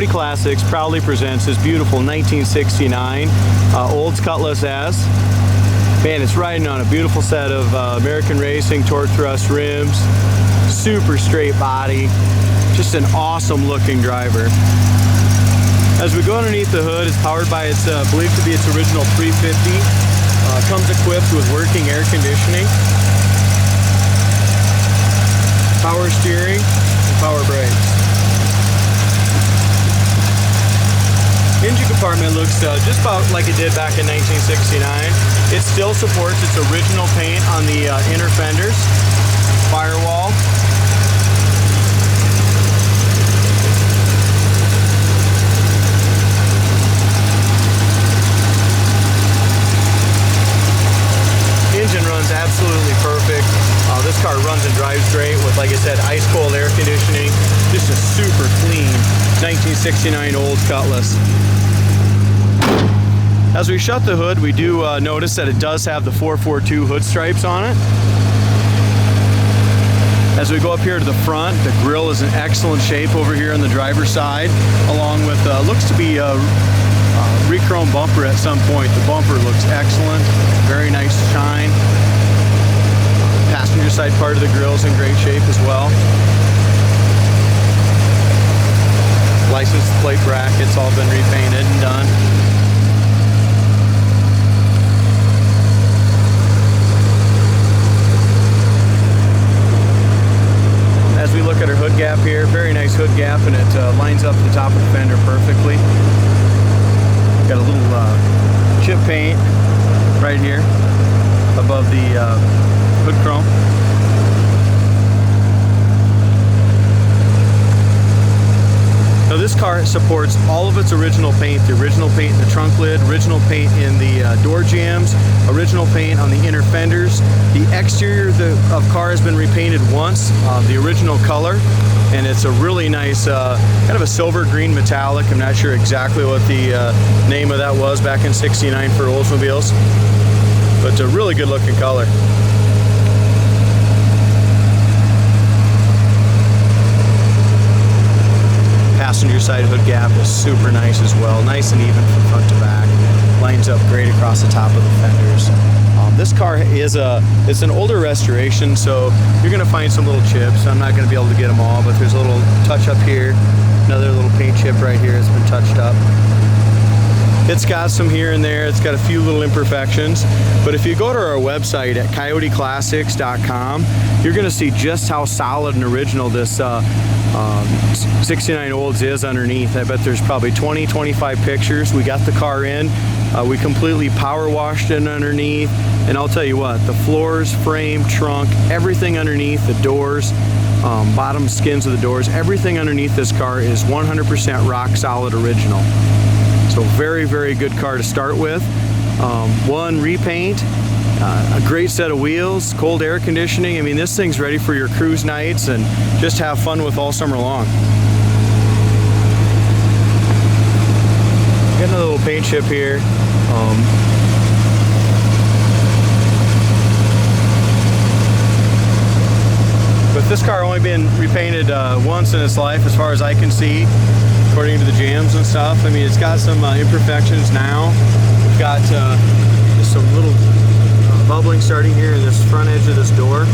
Coyote Classics proudly presents this beautiful 1969 Olds Cutlass S. Man, it's riding on a beautiful set of American Racing torque thrust rims, super straight body, just an awesome looking driver. As we go underneath the hood, it's powered by its believed to be its original 350. Comes equipped with working air conditioning, power steering, and power brakes. Engine compartment looks just about like it did back in 1969. It still supports its original paint on the inner fenders, firewall. Engine runs absolutely perfect. This car runs and drives great with, like I said, ice cold air conditioning. Just a super clean 1969 Olds Cutlass. As we shut the hood, we do notice that it does have the 442 hood stripes on it. As we go up here to the front, the grille is in excellent shape over here on the driver's side, along with looks to be a re-chrome bumper at some point. The bumper looks excellent, very nice shine. Passenger side part of the grille is in great shape as well. License plate brackets all been repainted and done. As we look at our hood gap here, very nice hood gap, and it lines up the top of the fender perfectly. Got a little chip paint right here above the hood chrome. Now this car supports all of its original paint, the original paint in the trunk lid, original paint in the door jambs, original paint on the inner fenders. The exterior of the car has been repainted once, the original color, and it's a really nice kind of a silver green metallic. I'm not sure exactly what the name of that was back in '69 for Oldsmobiles, but it's a really good looking color. Passenger side hood gap is super nice as well, nice and even from front to back, lines up great across the top of the fenders. This car is it's an older restoration, so you're going to find some little chips. I'm not going to be able to get them all, but there's a little touch up here, another little paint chip right here has been touched up. It's got some here and there, it's got a few little imperfections, but if you go to our website at coyoteclassics.com, you're going to see just how solid and original this 69 Olds is underneath. I bet there's probably 20-25 pictures. We got the car in, we completely power washed it underneath, and I'll tell you what, the floors, frame, trunk, everything underneath, the doors, bottom skins of the doors, everything underneath this car is 100% rock solid original. So very, very good car to start with. One repaint, a great set of wheels, cold air conditioning. I mean, this thing's ready for your cruise nights and just have fun with all summer long. Got another little paint chip here. With this car only been repainted once in its life, as far as I can see, according to the jambs and stuff. I mean, it's got some imperfections now. We've got just some little bubbling starting here in this front edge of this door.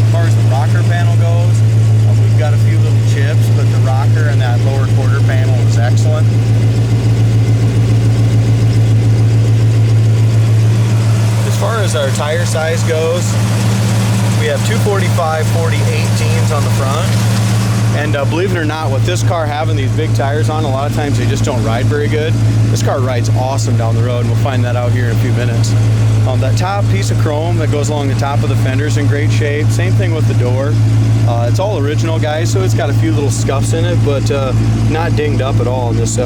As far as the rocker panel goes, we've got a few little chips, but the rocker and that lower quarter panel is excellent. As far as our tire size goes, we have 245 40/18s on the front, and believe it or not, with this car having these big tires on, a lot of times they just don't ride very good. This car rides awesome down the road, and we'll find that out here in a few minutes. That top piece of chrome that goes along the top of the fender is in great shape. Same thing with the door. It's all original, guys, so it's got a few little scuffs in it, but not dinged up at all on this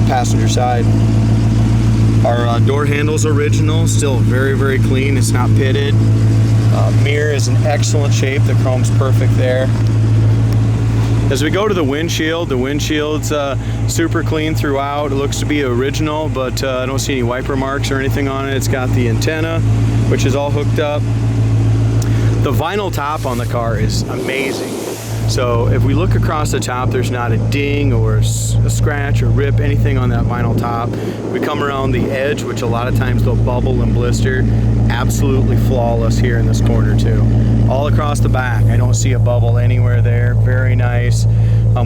passenger side. Our door handle's original, still very, very clean. It's not pitted. Mirror is in excellent shape. The chrome's perfect there. As we go to the windshield's super clean throughout. It looks to be original, but I don't see any wiper marks or anything on it. It's got the antenna, which is all hooked up. The vinyl top on the car is amazing. So if we look across the top, there's not a ding or a scratch or rip, anything on that vinyl top. We come around the edge, which a lot of times they'll bubble and blister. Absolutely flawless here in this corner too. All across the back, I don't see a bubble anywhere there. Very nice.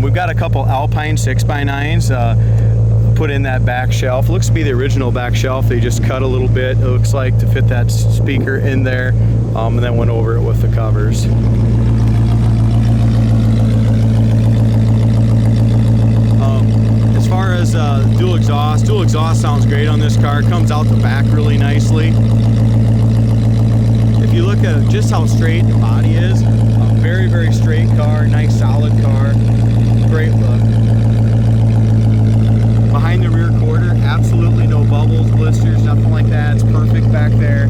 We've got a couple Alpine 6x9s put in that back shelf. Looks to be the original back shelf. They just cut a little bit, it looks like, to fit that speaker in there, and then went over it with the covers. As far as dual exhaust sounds great on this car. Comes out the back really nicely. If you look at just how straight the body is, a very, very straight car, nice solid car, great look. Behind the rear quarter, absolutely no bubbles, blisters, nothing like that. It's perfect back there.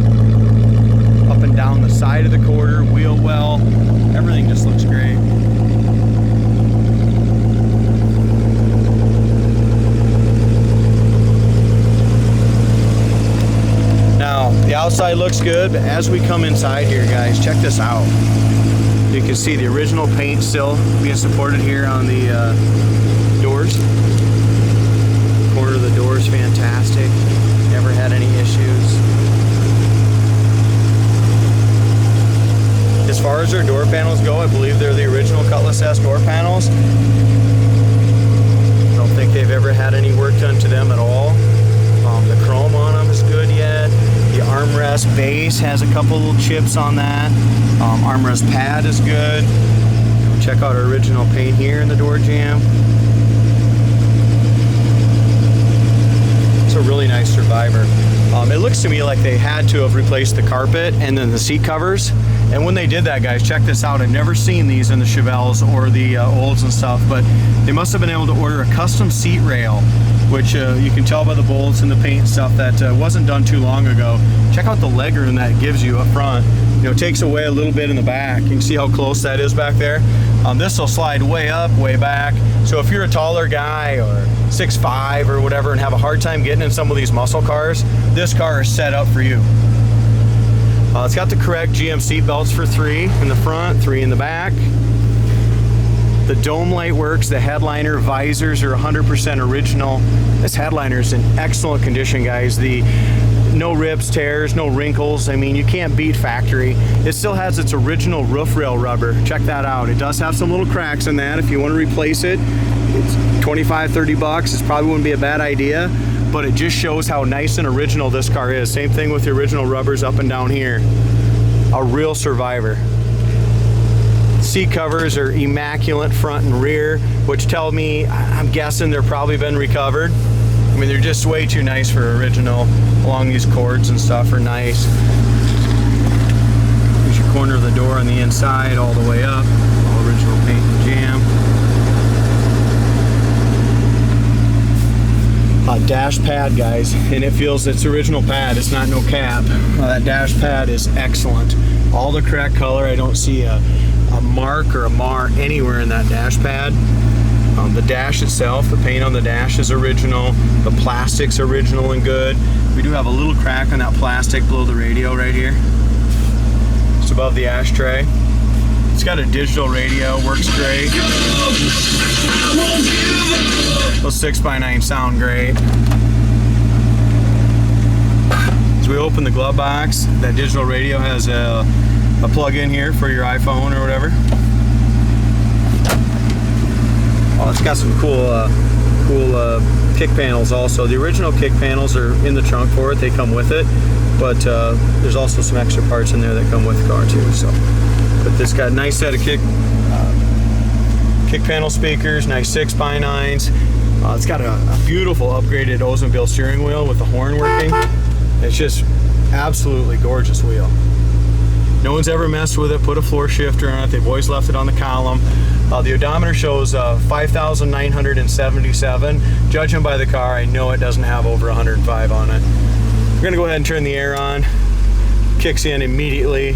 Up and down the side of the quarter, wheel well, everything just looks great. The outside looks good, but as we come inside here, guys, check this out. You can see the original paint still being supported here on the doors. The corner of the door is fantastic. Never had any issues. As far as our door panels go, I believe they're the original Cutlass S door panels. I don't think they've ever had any work done to them at all. The chrome on them is good yet. The armrest base has a couple little chips on that. Armrest pad is good. Check out our original paint here in the door jamb. It's a really nice Survivor. It looks to me like they had to have replaced the carpet and then the seat covers. And when they did that, guys, check this out. I've never seen these in the Chevelles or the Olds and stuff, but they must have been able to order a custom seat rail, which you can tell by the bolts and the paint and stuff that wasn't done too long ago. Check out the legroom that it gives you up front. You know, it takes away a little bit in the back. You can see how close that is back there. This will slide way up, way back. So if you're a taller guy or 6'5" or whatever and have a hard time getting in some of these muscle cars, this car is set up for you. It's got the correct GM seat belts for 3 in the front, 3 in the back. The dome light works. The headliner visors are 100% original. This headliner is in excellent condition, guys. No rips, tears, no wrinkles. I mean, you can't beat factory. It still has its original roof rail rubber. Check that out. It does have some little cracks in that. If you want to replace it, it's $25-30. It probably wouldn't be a bad idea, but it just shows how nice and original this car is. Same thing with the original rubbers up and down here. A real Survivor. Seat covers are immaculate front and rear, which tell me, I'm guessing they're probably been recovered. I mean, they're just way too nice for original. Along these cords and stuff are nice. Here's your corner of the door on the inside all the way up. All original paint and jam. Dash pad, guys, and it feels it's original pad. It's not no cap. That dash pad is excellent. All the correct color. I don't see a mark or a mar anywhere in that dash pad. The dash itself, the paint on the dash is original. The plastic's original and good. We do have a little crack on that plastic below the radio right here. Just above the ashtray. It's got a digital radio, works great. Those 6x9 sound great. As we open the glove box, that digital radio has a plug-in here for your iPhone or whatever. Oh, it's got some cool kick panels also. The original kick panels are in the trunk for it. They come with it, but there's also some extra parts in there that come with the car too. So, but this got a nice set of kick panel speakers, nice 6x9s. It's got a beautiful upgraded Oldsmobile steering wheel with the horn working. It's just absolutely gorgeous wheel. No one's ever messed with it, put a floor shifter on it. They've always left it on the column. The odometer shows 5,977. Judging by the car, I know it doesn't have over 105 on it. We're gonna go ahead and turn the air on. Kicks in immediately.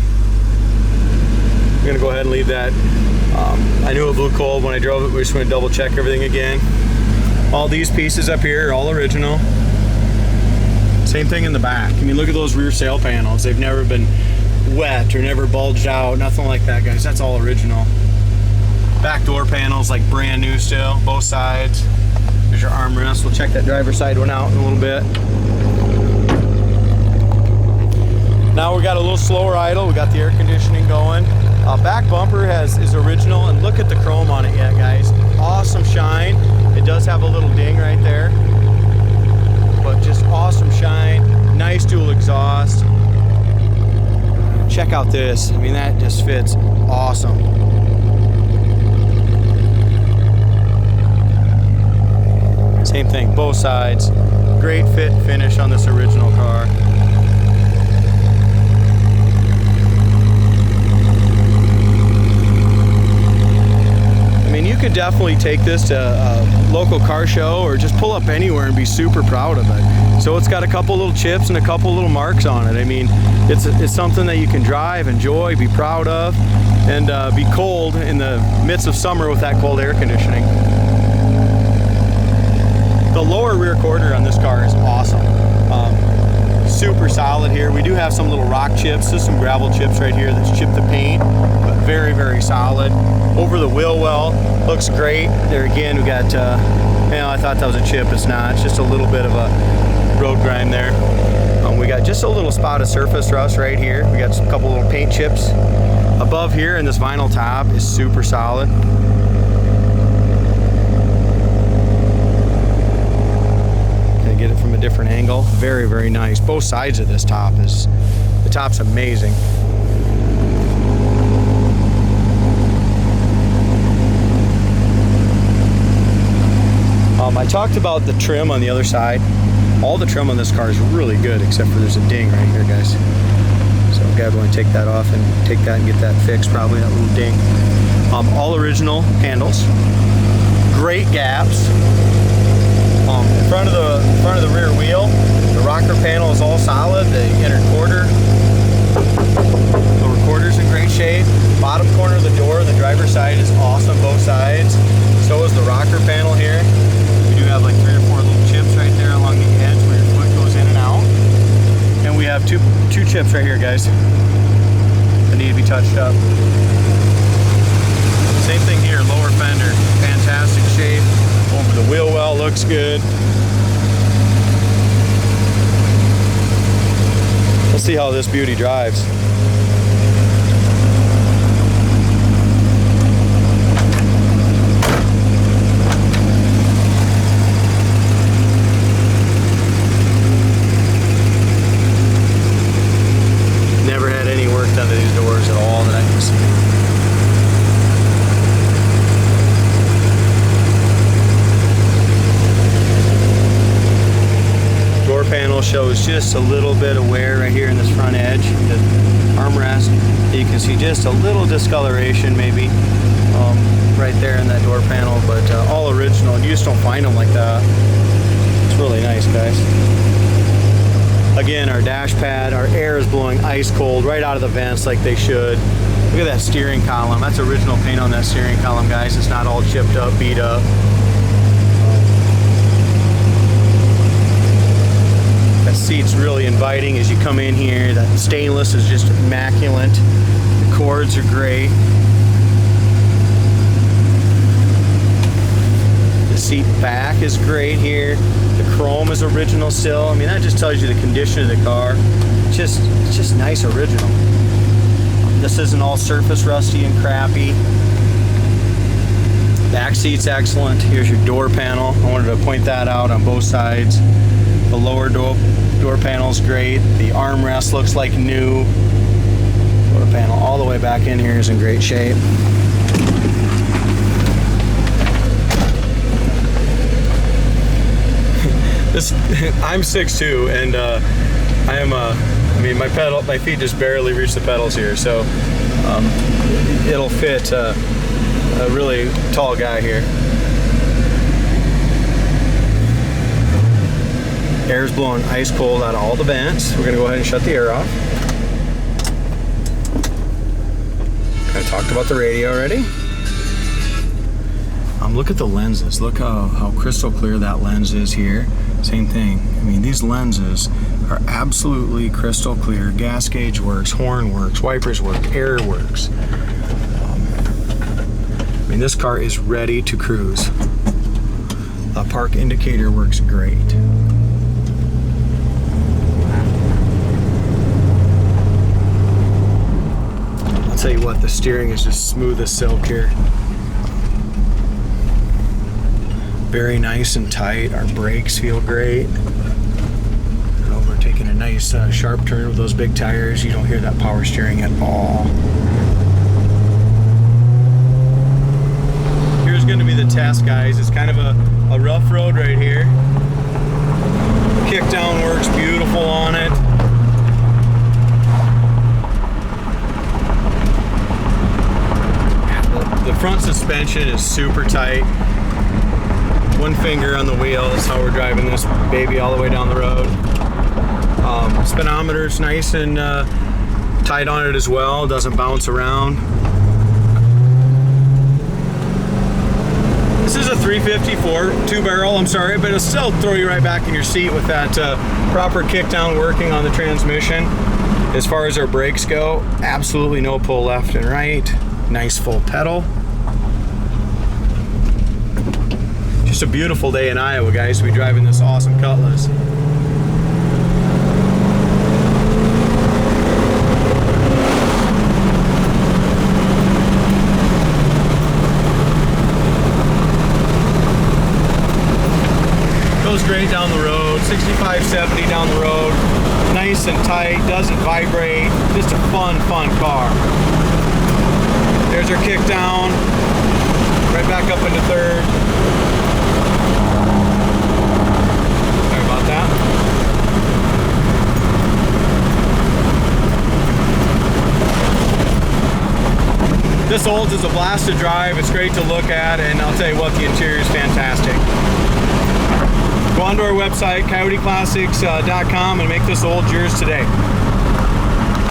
We're gonna go ahead and leave that. I knew it blew cold when I drove it. We're just gonna double check everything again. All these pieces up here are all original. Same thing in the back. I mean, look at those rear sail panels. They've never been wet or never bulged out, nothing like that, guys. That's all original. Back door panels like brand new still, both sides. There's your armrest. We'll check that driver's side one out in a little bit. Now we got a little slower idle. We got the air conditioning going. Back bumper is original, and look at the chrome on it yet, guys. Awesome shine. It does have a little ding right there, but just awesome shine. Nice dual exhaust. Check out this. I mean, that just fits awesome. Same thing, both sides. Great fit and finish on this original car. I mean, you could definitely take this to a local car show or just pull up anywhere and be super proud of it. So it's got a couple little chips and a couple little marks on it. I mean, it's something that you can drive, enjoy, be proud of, and be cold in the midst of summer with that cold air conditioning. The lower rear quarter on this car is awesome. Super solid here. We do have some little rock chips, just some gravel chips right here that's chipped the paint, but very, very solid. Over the wheel well, looks great. There again, we got, I thought that was a chip. It's not. It's just a little bit of a road grime there. We got just a little spot of surface rust right here. We got a couple little paint chips. Above here, and this vinyl top is super solid. Get it from a different angle. Very, very nice. Both sides of this top the top's amazing. I talked about the trim on the other side. All the trim on this car is really good, except for there's a ding right here, guys. So I'm going to take that off and take that and get that fixed, probably, that little ding. All original handles. Great gaps. In front of the rear wheel, the rocker panel is all solid. The inner quarter, lower quarter's in great shape. Bottom corner of the door, the driver's side is awesome, both sides. So is the rocker panel here. We do have like 3 or 4 little chips right there along the edge where your foot goes in and out. And we have two chips right here, guys, that need to be touched up. Same thing here, lower fender, fantastic shape. Over the wheel well, looks good. We'll see how this beauty drives. Never had any work done to these doors at all that I can see. Panel shows just a little bit of wear right here in this front edge, the armrest. You can see just a little discoloration maybe right there in that door panel, but all original. You just don't find them like that. It's really nice, guys. Again, our dash pad, our air is blowing ice cold right out of the vents like they should. Look at that steering column. That's original paint on that steering column, guys. It's not all chipped up, beat up. That seat's really inviting as you come in here. That stainless is just immaculate. The cords are great. The seat back is great here. The chrome is original still. I mean, that just tells you the condition of the car. It's just nice original. This isn't all surface rusty and crappy. Back seat's excellent. Here's your door panel. I wanted to point that out on both sides. The lower door panel's great. The armrest looks like new. Door panel all the way back in here is in great shape. I'm 6'2", and I mean, my feet just barely reach the pedals here, so it'll fit a really tall guy here. Air's blowing ice cold out of all the vents. We're gonna go ahead and shut the air off. I talked about the radio already. Look at the lenses. Look how crystal clear that lens is here. Same thing. I mean, these lenses are absolutely crystal clear. Gas gauge works, horn works, wipers work, air works. I mean, this car is ready to cruise. Park indicator works great. I'll tell you what, the steering is just smooth as silk here. Very nice and tight. Our brakes feel great. We're taking a nice sharp turn with those big tires. You don't hear that power steering at all. Here's going to be the test, guys. It's kind of a rough road right here. Kickdown works beautiful on it. The front suspension is super tight. One finger on the wheel is how we're driving this baby all the way down the road. Speedometer's nice and tight on it as well, doesn't bounce around. This is a 354 two-barrel, I'm sorry, but it'll still throw you right back in your seat with that proper kickdown working on the transmission. As far as our brakes go, absolutely no pull left and right. Nice full pedal. Just a beautiful day in Iowa, guys, to be driving this awesome Cutlass. Goes great down the road, 65, 70 down the road. Nice and tight, doesn't vibrate. Just a fun car. There's our kick down. Right back up into third. Sorry about that. This Olds is a blast to drive. It's great to look at, and I'll tell you what, the interior is fantastic. Go onto our website, coyoteclassics.com, and make this Olds yours today.